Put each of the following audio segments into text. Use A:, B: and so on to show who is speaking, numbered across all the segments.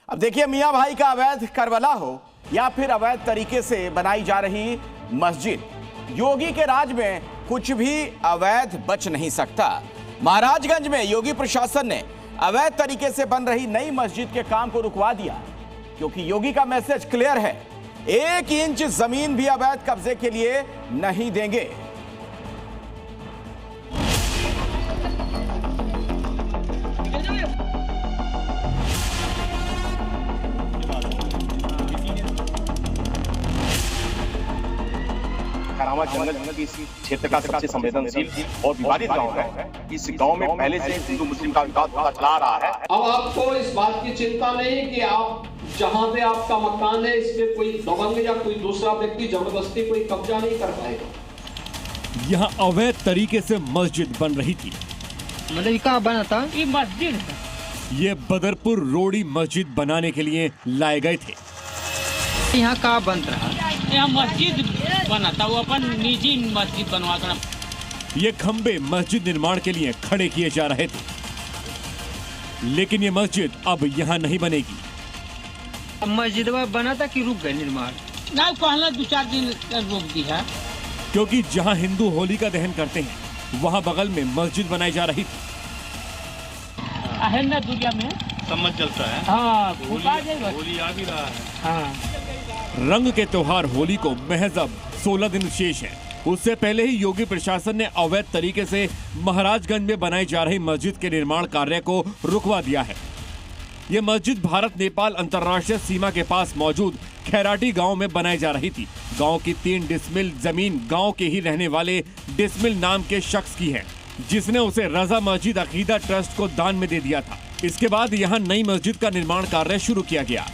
A: अब देखिए, मियां भाई का अवैध करबला हो या फिर अवैध तरीके से बनाई जा रही मस्जिद, योगी के राज में कुछ भी अवैध बच नहीं सकता। महाराजगंज में योगी प्रशासन ने अवैध तरीके से बन रही नई मस्जिद के काम को रुकवा दिया, क्योंकि योगी का मैसेज क्लियर है, 1 इंच जमीन भी अवैध कब्जे के लिए नहीं देंगे।
B: खैरामा जंगल की क्षेत्र का सबसे संवेदनशील और विवादित गांव है। इस गांव में पहले से हिंदू मुस्लिम का विवाद होता चला आ रहा है।
C: अब आपको इस बात की चिंता नहीं कि आप जहां पे आपका मकान है, इस पे कोई दबंग या कोई दूसरा व्यक्ति जबरदस्ती कोई कब्जा नहीं कर पाएगा।
D: यहाँ अवैध तरीके से मस्जिद बन रही थी।
E: मतलब कहाँ बना था?
F: ये मस्जिद,
D: ये बदरपुर रोड़ी मस्जिद बनाने के लिए लाए गए थे।
E: यहाँ कहाँ बन रहा?
F: यहाँ मस्जिद बना था, वो अपन निजी मस्जिद बनवा था।
D: ये खंबे मस्जिद निर्माण के लिए खड़े किए जा रहे थे, लेकिन ये मस्जिद अब यहाँ नहीं बनेगी।
E: मस्जिद बना था कि रुक गए निर्माण?
F: ना, कहना 2-4 दिन रोक दी है,
D: क्योंकि जहाँ हिंदू होली का दहन करते हैं, वहाँ बगल में मस्जिद बनाई जा रही थी।
F: ना दुनिया में
G: समझ चलता है।
F: हाँ,
G: होली आ भी रहा है।
F: हाँ।
D: रंग के त्योहार होली को महज अब 16 दिन शेष है। उससे पहले ही योगी प्रशासन ने अवैध तरीके से महाराजगंज में बनाई जा रही मस्जिद के निर्माण कार्य को रुकवा दिया है। ये मस्जिद भारत नेपाल अंतर्राष्ट्रीय सीमा के पास मौजूद खैराटी गांव में बनाई जा रही थी। गांव की 3 डिसमिल जमीन गांव के ही रहने वाले डिसमिल नाम के शख्स की है, जिसने उसे रजा मस्जिद अकीदा ट्रस्ट को दान में दे दिया था। इसके बाद यहाँ नई मस्जिद का निर्माण कार्य शुरू किया गया।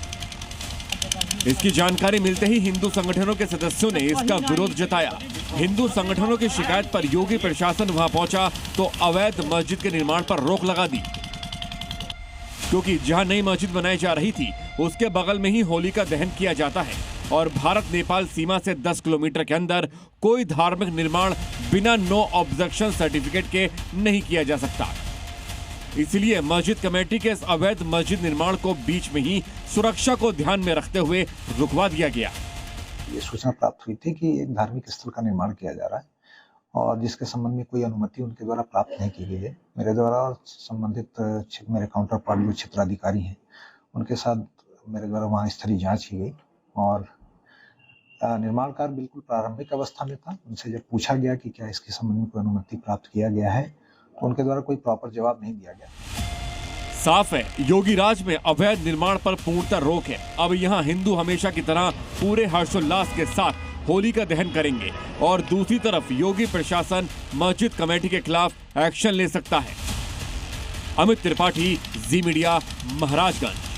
D: इसकी जानकारी मिलते ही हिंदू संगठनों के सदस्यों ने इसका विरोध जताया। हिंदू संगठनों की शिकायत पर योगी प्रशासन वहां पहुंचा तो अवैध मस्जिद के निर्माण पर रोक लगा दी, क्योंकि जहां नई मस्जिद बनाई जा रही थी उसके बगल में ही होली का दहन किया जाता है और भारत नेपाल सीमा से 10 किलोमीटर के अंदर कोई धार्मिक निर्माण बिना नो ऑब्जेक्शन सर्टिफिकेट के नहीं किया जा सकता। इसलिए मस्जिद कमेटी के इस अवैध मस्जिद निर्माण को बीच में ही सुरक्षा को ध्यान में रखते हुए रुकवा दिया गया।
H: ये सूचना प्राप्त हुई थी कि एक धार्मिक स्थल का निर्माण किया जा रहा है और जिसके संबंध में कोई अनुमति उनके द्वारा प्राप्त नहीं की गई है। मेरे द्वारा और संबंधित मेरे काउंटर पार्ट जो क्षेत्राधिकारी हैं उनके साथ मेरे द्वारा वहाँ स्थलीय जांच की गई और निर्माण कार्य बिल्कुल प्रारंभिक अवस्था में था। उनसे जब पूछा गया कि क्या इसके संबंध में कोई अनुमति प्राप्त किया गया है तो उनके द्वारा कोई प्रॉपर जवाब नहीं दिया गया।
D: साफ है, योगी राज में अवैध निर्माण पर पूर्णतः रोक है। अब यहाँ हिंदू हमेशा की तरह पूरे हर्षोल्लास के साथ होली का दहन करेंगे और दूसरी तरफ योगी प्रशासन मस्जिद कमेटी के खिलाफ एक्शन ले सकता है। अमित त्रिपाठी, जी मीडिया, महाराजगंज।